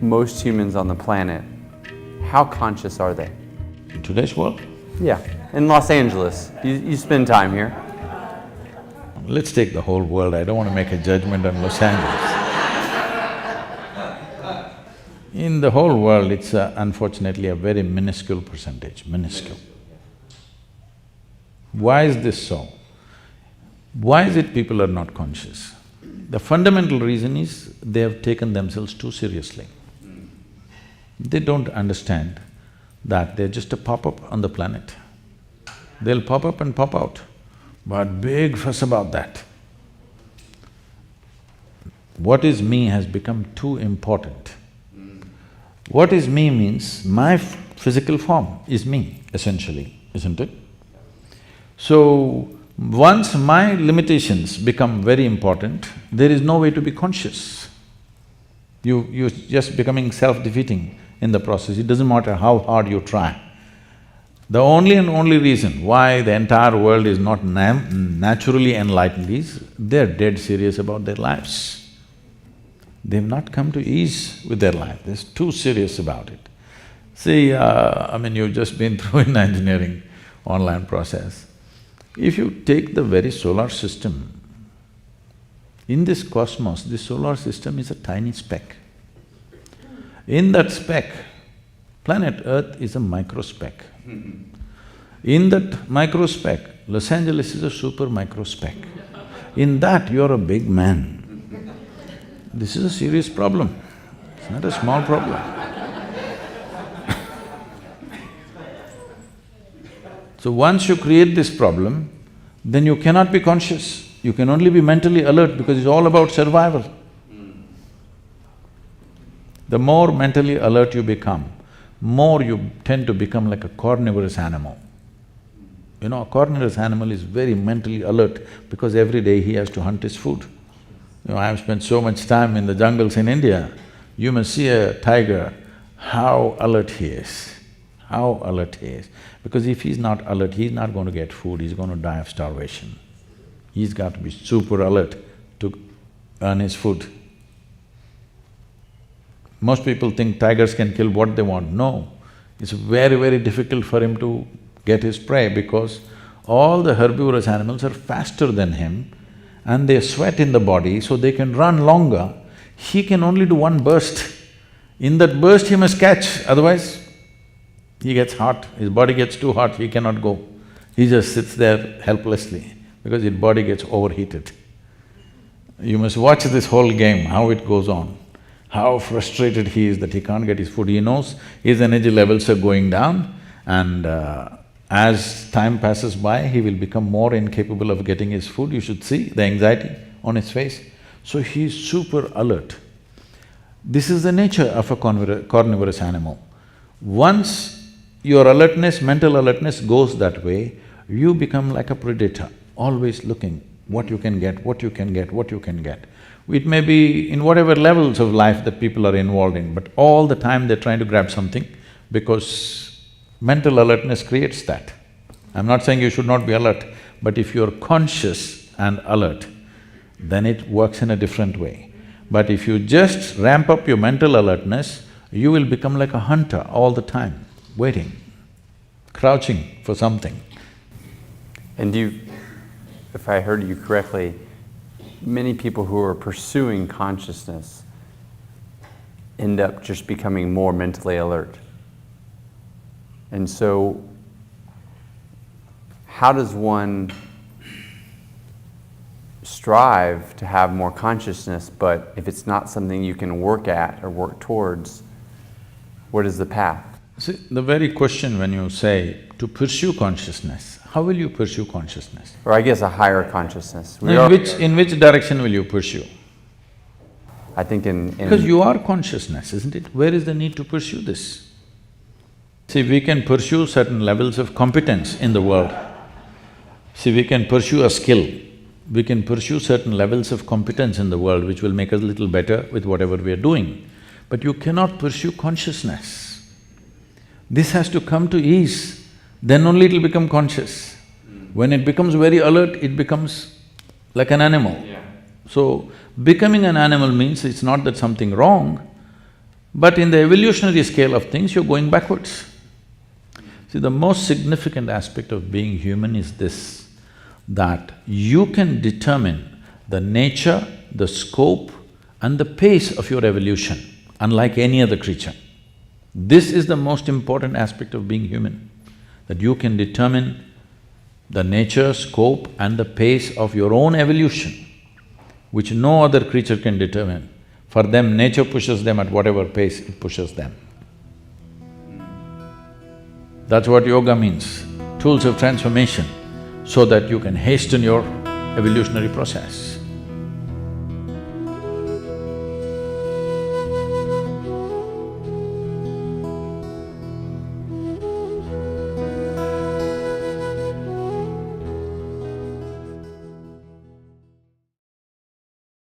most humans on the planet, how conscious are they? In today's world? Yeah, in Los Angeles. You spend time here. Let's take the whole world, I don't want to make a judgment on Los Angeles. In the whole world, it's unfortunately a very minuscule percentage, minuscule. Why is this so? Why is it people are not conscious? The fundamental reason is they have taken themselves too seriously. They don't understand that they're just a pop-up on the planet. They'll pop up and pop out, but big fuss about that. What is me has become too important. What is me means my physical form is me, essentially, isn't it? So, once my limitations become very important, there is no way to be conscious. You're just becoming self-defeating in the process, it doesn't matter how hard you try. The only and only reason why the entire world is not naturally enlightened is they're dead serious about their lives. They've not come to ease with their life, they're too serious about it. See, you've just been through an engineering online process. If you take the very solar system, in this cosmos, this solar system is a tiny speck. In that speck, planet Earth is a microspeck. In that microspeck, Los Angeles is a super microspeck. In that, you're a big man. This is a serious problem, it's not a small problem. So once you create this problem, then you cannot be conscious, you can only be mentally alert because it's all about survival. The more mentally alert you become, more you tend to become like a carnivorous animal. You know, a carnivorous animal is very mentally alert because every day he has to hunt his food. You know, I have spent so much time in the jungles in India, you must see a tiger, how alert he is, how alert he is. Because if he's not alert, he's not going to get food, he's going to die of starvation. He's got to be super alert to earn his food. Most people think tigers can kill what they want. No, it's very, very difficult for him to get his prey because all the herbivorous animals are faster than him and they sweat in the body, so they can run longer. He can only do one burst. In that burst, he must catch, otherwise he gets hot, his body gets too hot, he cannot go. He just sits there helplessly because his body gets overheated. You must watch this whole game, how it goes on, how frustrated he is that he can't get his food. He knows his energy levels are going down and as time passes by, he will become more incapable of getting his food. You should see the anxiety on his face. So he is super alert. This is the nature of a carnivorous animal. Once your alertness, mental alertness goes that way, you become like a predator, always looking what you can get, what you can get, what you can get. It may be in whatever levels of life that people are involved in, but all the time they're trying to grab something because mental alertness creates that. I'm not saying you should not be alert, but if you're conscious and alert, then it works in a different way. But if you just ramp up your mental alertness, you will become like a hunter all the time, waiting, crouching for something. And if I heard you correctly, many people who are pursuing consciousness end up just becoming more mentally alert. And so, how does one strive to have more consciousness, but if it's not something you can work at or work towards, what is the path? See, the very question when you say to pursue consciousness, how will you pursue consciousness? Or I guess a higher consciousness. In which direction will you pursue? I think in… Because you are consciousness, isn't it? Where is the need to pursue this? See, we can pursue certain levels of competence in the world. See, we can pursue a skill, we can pursue certain levels of competence in the world which will make us a little better with whatever we are doing. But you cannot pursue consciousness. This has to come to ease, then only it'll become conscious. When it becomes very alert, it becomes like an animal. So, becoming an animal means it's not that something wrong, But in the evolutionary scale of things, you're going backwards. See, the most significant aspect of being human is this, that you can determine the nature, the scope and the pace of your evolution, unlike any other creature. This is the most important aspect of being human, that you can determine the nature, scope and the pace of your own evolution, which no other creature can determine. For them, nature pushes them at whatever pace it pushes them. That's what yoga means, tools of transformation, so that you can hasten your evolutionary process.